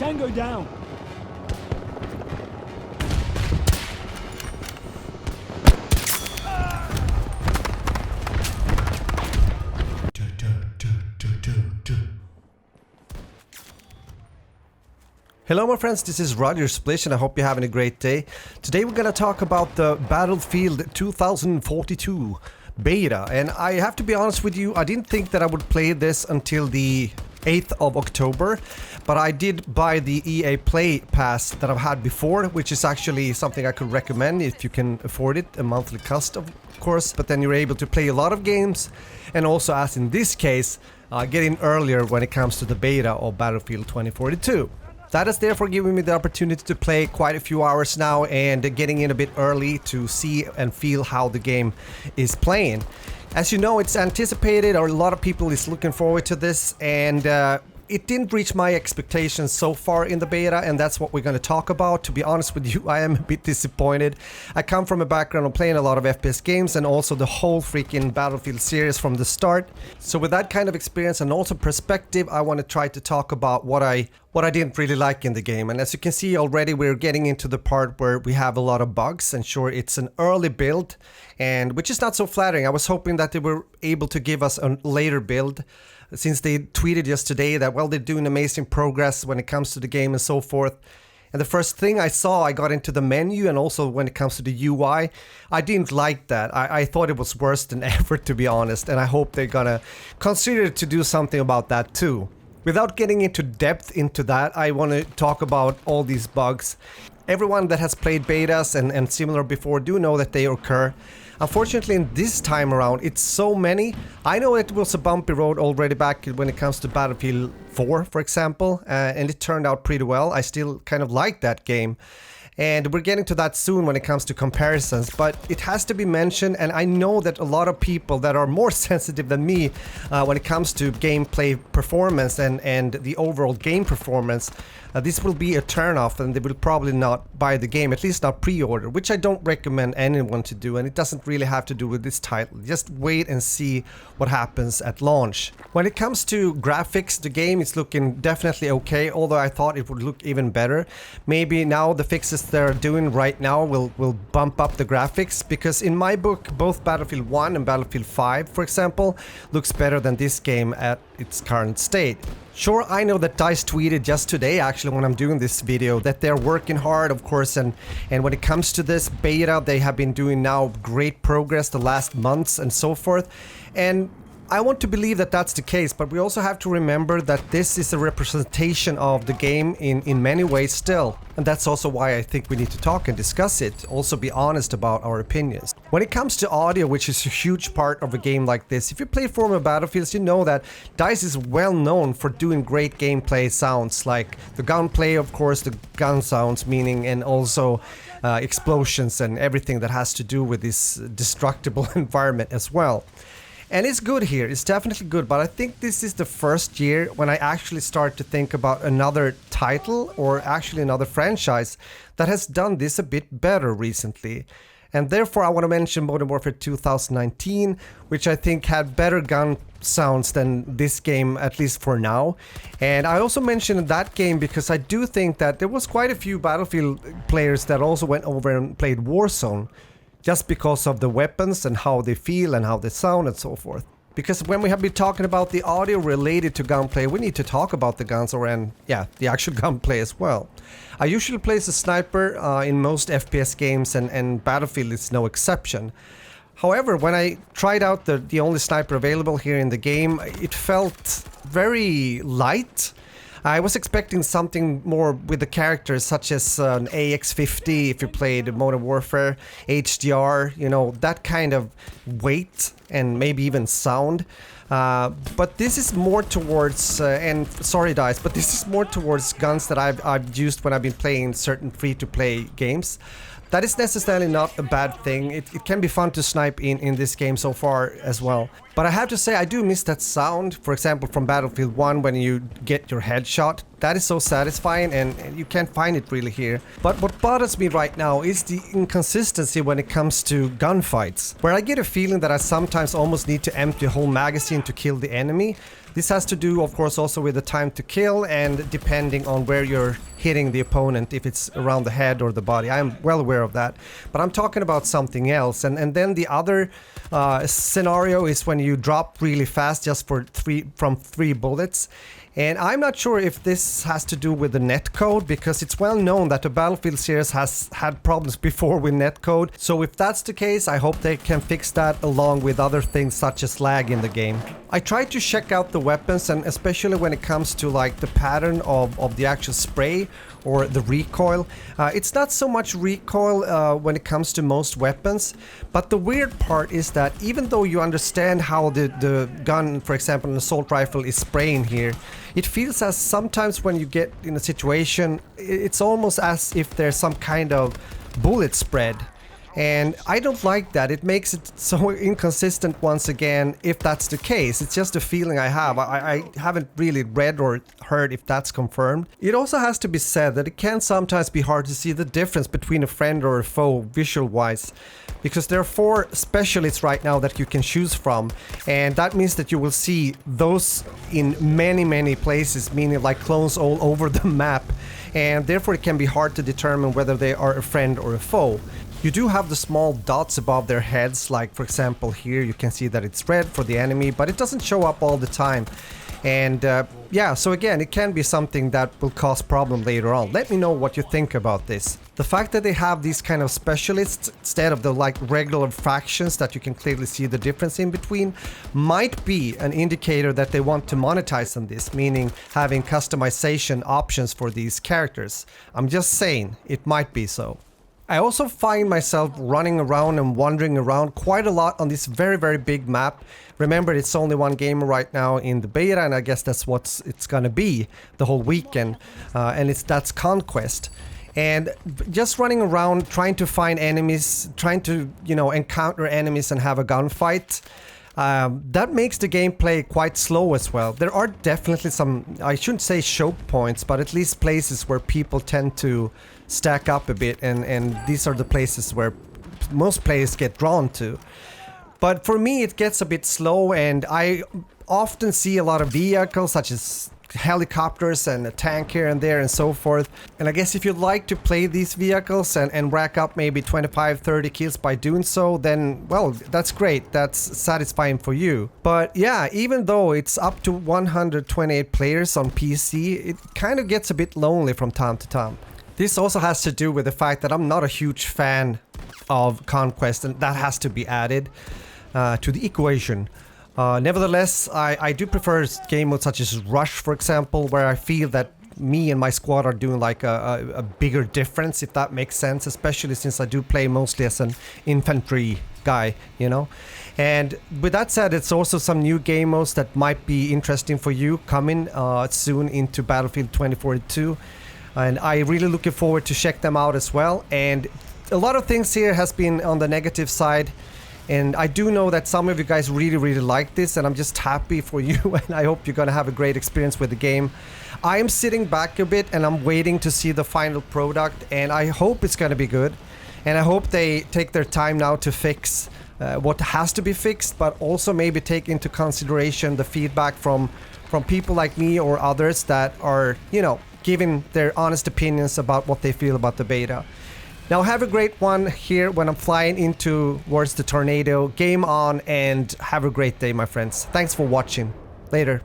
Tango down. Hello my friends, this is Roger Splish and I hope you're having a great day. Today we're gonna talk about the Battlefield 2042 beta, and I have to be honest with you, I didn't think that I would play this until the 8th of October, but I did buy the EA Play Pass that I've had before, which is actually something I could recommend if you can afford it, a monthly cost of course, but then you're able to play a lot of games, and also as in this case, get in earlier when it comes to the beta of Battlefield 2042. That is therefore giving me the opportunity to play quite a few hours now and getting in a bit early to see and feel how the game is playing. As you know, it's anticipated, or a lot of people is looking forward to this, and it didn't reach my expectations so far in the beta, and that's what we're going to talk about. To be honest with you, I am a bit disappointed. I come from a background of playing a lot of FPS games and also the whole freaking Battlefield series from the start. So with that kind of experience and also perspective, I want to try to talk about what I didn't really like in the game. And as you can see already, we're getting into the part where we have a lot of bugs, and sure, it's an early build, and which is not so flattering. I was hoping that they were able to give us a later build, since they tweeted yesterday that, well, they're doing amazing progress when it comes to the game and so forth. And the first thing I saw, I got into the menu, and also when it comes to the UI, I didn't like that. I thought it was worse than ever, to be honest, and I hope they're gonna consider to do something about that too. Without getting into depth into that, I want to talk about all these bugs. Everyone that has played betas and similar before do know that they occur. Unfortunately, in this time around, it's so many. I know it was a bumpy road already back when it comes to Battlefield 4, for example, and it turned out pretty well. I still kind of like that game. And we're getting to that soon when it comes to comparisons, but it has to be mentioned, and I know that a lot of people that are more sensitive than me when it comes to gameplay performance and the overall game performance, this will be a turnoff, and they will probably not buy the game, at least not pre-order, which I don't recommend anyone to do, and it doesn't really have to do with this title. Just wait and see what happens at launch. When it comes to graphics, the game is looking definitely okay, although I thought it would look even better. Maybe now the fixes they're doing right now will bump up the graphics, because in my book both Battlefield 1 and Battlefield 5, for example, looks better than this game at its current state. Sure, I know that DICE tweeted just today, actually, when I'm doing this video, that they're working hard, of course, and when it comes to this beta, they have been doing now great progress the last months and so forth, and I want to believe that that's the case, but we also have to remember that this is a representation of the game in many ways still. And that's also why I think we need to talk and discuss it, also be honest about our opinions. When it comes to audio, which is a huge part of a game like this, if you play former Battlefields, you know that DICE is well known for doing great gameplay sounds, like the gunplay, of course, the gun sounds, meaning, and also explosions and everything that has to do with this destructible environment as well. And it's good here, it's definitely good, but I think this is the first year when I actually start to think about another title, or actually another franchise, that has done this a bit better recently. And therefore I want to mention Modern Warfare 2019, which I think had better gun sounds than this game, at least for now. And I also mentioned that game because I do think that there was quite a few Battlefield players that also went over and played Warzone, just because of the weapons and how they feel and how they sound and so forth. Because when we have been talking about the audio related to gunplay, we need to talk about the guns, and the actual gunplay as well. I usually play as a sniper in most FPS games, and Battlefield is no exception. However, when I tried out the only sniper available here in the game, it felt very light. I was expecting something more with the characters, such as an AX-50 if you played Modern Warfare, HDR, you know, that kind of weight and maybe even sound. But this is more towards, and sorry DICE, but this is more towards guns that I've used when I've been playing certain free-to-play games. That is necessarily not a bad thing. It can be fun to snipe in this game so far as well. But I have to say, I do miss that sound, for example, from Battlefield 1 when you get your headshot. that is so satisfying, and you can't find it really here. But what bothers me right now is the inconsistency when it comes to gunfights, where I get a feeling that I sometimes almost need to empty a whole magazine to kill the enemy. This has to do, of course, also with the time to kill and depending on where you're hitting the opponent, if it's around the head or the body. I am well aware of that, but I'm talking about something else. And then the other scenario is when you drop really fast just from 3 bullets. And I'm not sure if this has to do with the netcode, because it's well known that the Battlefield series has had problems before with netcode. So if that's the case, I hope they can fix that along with other things such as lag in the game. I tried to check out the weapons, and especially when it comes to like the pattern of the actual spray or the recoil. It's not so much recoil when it comes to most weapons, but the weird part is that even though you understand how the gun, for example an assault rifle, is spraying here, it feels as sometimes when you get in a situation, it's almost as if there's some kind of bullet spread. And I don't like that. It makes it so inconsistent once again, if that's the case. It's just a feeling I have. I haven't really read or heard if that's confirmed. It also has to be said that it can sometimes be hard to see the difference between a friend or a foe visual-wise, because there are 4 specialists right now that you can choose from, and that means that you will see those in many places, meaning like clones all over the map, and therefore it can be hard to determine whether they are a friend or a foe. You do have the small dots above their heads, like for example here you can see that it's red for the enemy, but it doesn't show up all the time. And yeah, so again, it can be something that will cause problem later on. Let me know what you think about this. The fact that they have these kind of specialists instead of the like regular factions that you can clearly see the difference in between might be an indicator that they want to monetize on this, meaning having customization options for these characters. I'm just saying, it might be so. I also find myself running around and wandering around quite a lot on this very big map. Remember, it's only one gamer right now in the beta, and I guess that's what it's gonna be the whole weekend, and that's Conquest. And just running around trying to find enemies, trying to, you know, encounter enemies and have a gunfight, that makes the gameplay quite slow as well. There are definitely some, I shouldn't say choke points, but at least places where people tend to stack up a bit, and these are the places where most players get drawn to. But for me it gets a bit slow, and I often see a lot of vehicles such as helicopters and a tank here and there and so forth. And I guess if you'd like to play these vehicles and rack up maybe 25-30 kills by doing so, then well, that's great, that's satisfying for you. But yeah, even though it's up to 128 players on PC, it kind of gets a bit lonely from time to time. This also has to do with the fact that I'm not a huge fan of Conquest, and that has to be added to the equation. Nevertheless, I do prefer game modes such as Rush, for example, where I feel that me and my squad are doing like a bigger difference, if that makes sense, especially since I do play mostly as an infantry guy, you know. And with that said, it's also some new game modes that might be interesting for you coming soon into Battlefield 2042. And I really looking forward to check them out as well. And a lot of things here has been on the negative side, and I do know that some of you guys really like this, and I'm just happy for you, and I hope you're gonna have a great experience with the game. I am sitting back a bit and I'm waiting to see the final product, and I hope it's gonna be good, and I hope they take their time now to fix what has to be fixed, but also maybe take into consideration the feedback from people like me or others that are, you know, giving their honest opinions about what they feel about the beta. Now have a great one here when I'm flying in towards the tornado. Game on, and have a great day, my friends. Thanks for watching. Later.